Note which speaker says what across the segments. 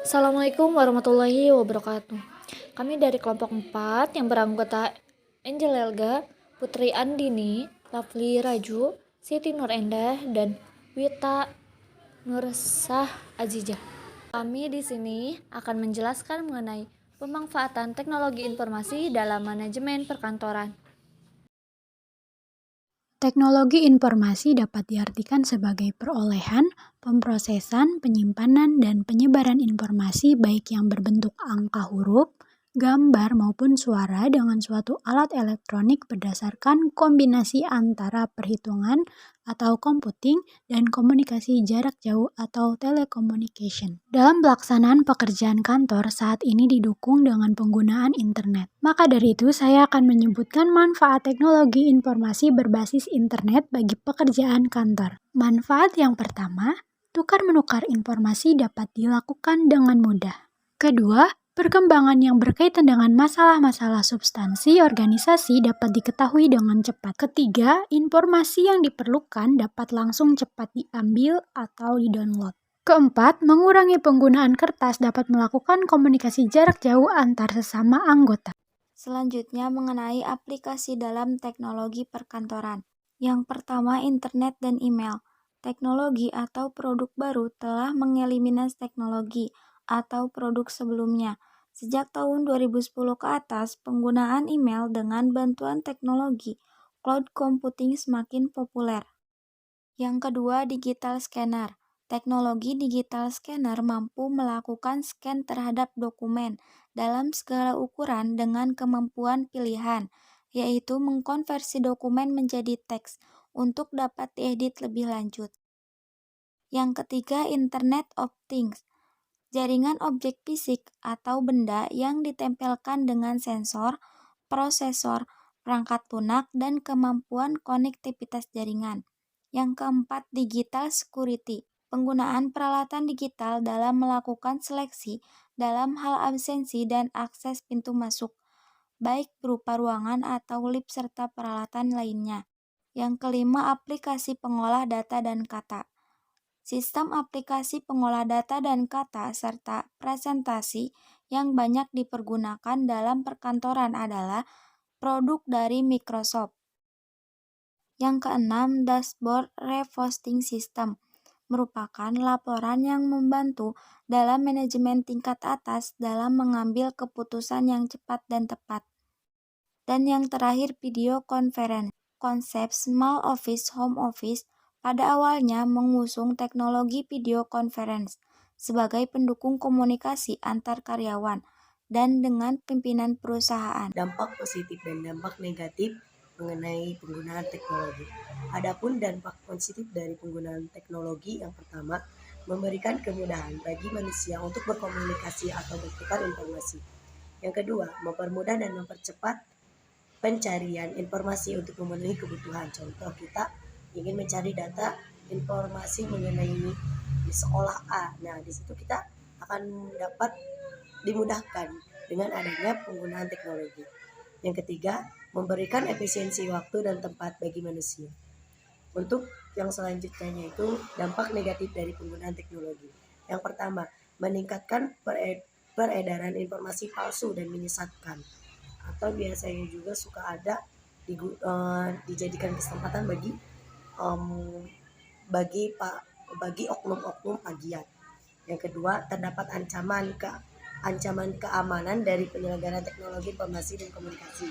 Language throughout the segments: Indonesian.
Speaker 1: Assalamualaikum warahmatullahi wabarakatuh. Kami dari kelompok 4 yang beranggota Angel Elga, Putri Andini, Rafli Raju, Siti Nur Endah, dan Wita Nursah Azizah. Kami di sini akan menjelaskan mengenai pemanfaatan teknologi informasi dalam manajemen perkantoran.
Speaker 2: Teknologi informasi dapat diartikan sebagai perolehan, pemrosesan, penyimpanan, dan penyebaran informasi baik yang berbentuk angka huruf, gambar, maupun suara dengan suatu alat elektronik berdasarkan kombinasi antara perhitungan atau computing dan komunikasi jarak jauh atau telecommunication. Dalam pelaksanaan pekerjaan kantor saat ini didukung dengan penggunaan internet. Maka dari itu, saya akan menyebutkan manfaat teknologi informasi berbasis internet bagi pekerjaan kantor. Manfaat yang pertama, tukar-menukar informasi dapat dilakukan dengan mudah. Kedua, perkembangan yang berkaitan dengan masalah-masalah substansi organisasi dapat diketahui dengan cepat. Ketiga, informasi yang diperlukan dapat langsung cepat diambil atau di-download. Keempat, mengurangi penggunaan kertas dapat melakukan komunikasi jarak jauh antar sesama anggota.
Speaker 3: Selanjutnya mengenai aplikasi dalam teknologi perkantoran. Yang pertama, internet dan email. Teknologi atau produk baru telah mengeliminasi teknologi atau produk sebelumnya. Sejak tahun 2010 ke atas, penggunaan email dengan bantuan teknologi cloud computing semakin populer. Yang kedua, digital scanner. Teknologi digital scanner mampu melakukan scan terhadap dokumen dalam segala ukuran dengan kemampuan pilihan, yaitu mengkonversi dokumen menjadi teks untuk dapat diedit lebih lanjut. Yang ketiga, Internet of Things. Jaringan objek fisik atau benda yang ditempelkan dengan sensor, prosesor, perangkat lunak, dan kemampuan konektivitas jaringan. Yang keempat, digital security. Penggunaan peralatan digital dalam melakukan seleksi dalam hal absensi dan akses pintu masuk, baik berupa ruangan atau lift serta peralatan lainnya. Yang kelima, aplikasi pengolah data dan kata. Sistem aplikasi pengolah data dan kata serta presentasi yang banyak dipergunakan dalam perkantoran adalah produk dari Microsoft. Yang keenam, dashboard reposting system merupakan laporan yang membantu dalam manajemen tingkat atas dalam mengambil keputusan yang cepat dan tepat. Dan yang terakhir, video conference. Konsep small office home office pada awalnya mengusung teknologi video conference sebagai pendukung komunikasi antar karyawan dan dengan pimpinan perusahaan.
Speaker 4: Dampak positif dan dampak negatif mengenai penggunaan teknologi. Adapun dampak positif dari penggunaan teknologi, yang pertama, memberikan kemudahan bagi manusia untuk berkomunikasi atau bertukar informasi. Yang kedua, mempermudah dan mempercepat pencarian informasi untuk memenuhi kebutuhan. Contoh, kita ingin mencari data informasi mengenai di sekolah A. Nah, di situ kita akan dapat dimudahkan dengan adanya penggunaan teknologi. Yang ketiga, memberikan efisiensi waktu dan tempat bagi manusia. Untuk yang selanjutnya yaitu dampak negatif dari penggunaan teknologi. Yang pertama, meningkatkan peredaran informasi palsu dan menyesatkan, atau biasanya juga suka ada dijadikan kesempatan bagi oknum-oknum plagiat. Yang kedua, terdapat ancaman keamanan dari penyelenggara teknologi informasi dan komunikasi.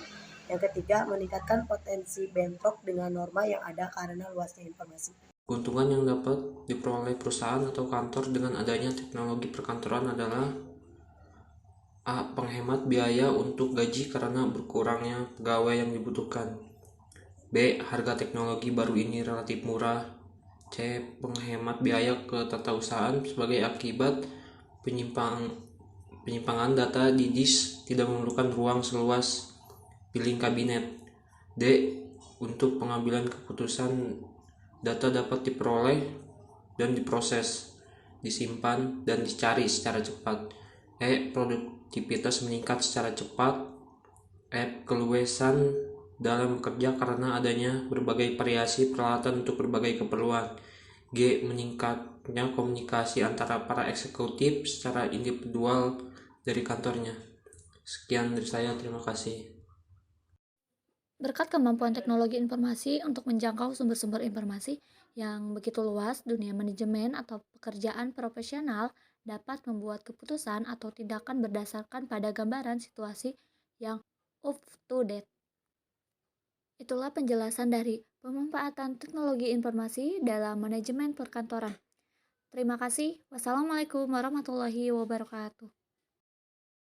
Speaker 4: Yang ketiga, meningkatkan potensi bentrok dengan norma yang ada karena luasnya informasi.
Speaker 5: Keuntungan yang dapat diperoleh perusahaan atau kantor dengan adanya teknologi perkantoran adalah A. Penghemat biaya untuk gaji karena berkurangnya pegawai yang dibutuhkan. B. Harga teknologi baru ini relatif murah. C. Penghemat biaya ketatausahaan sebagai akibat penyimpangan data di disk tidak memerlukan ruang seluas piling kabinet. D. Untuk pengambilan keputusan, data dapat diperoleh dan diproses, disimpan, dan dicari secara cepat. E. Produktivitas meningkat secara cepat. F. Keluasan dalam bekerja karena adanya berbagai variasi peralatan untuk berbagai keperluan. G. G. Meningkatnya komunikasi antara para eksekutif secara individual dari kantornya. Sekian dari saya, terima kasih.
Speaker 1: Berkat kemampuan teknologi informasi untuk menjangkau sumber-sumber informasi yang begitu luas, dunia manajemen atau pekerjaan profesional dapat membuat keputusan atau tindakan berdasarkan pada gambaran situasi yang up to date. Itulah penjelasan dari pemanfaatan teknologi informasi dalam manajemen perkantoran. Terima kasih. Wassalamualaikum warahmatullahi wabarakatuh.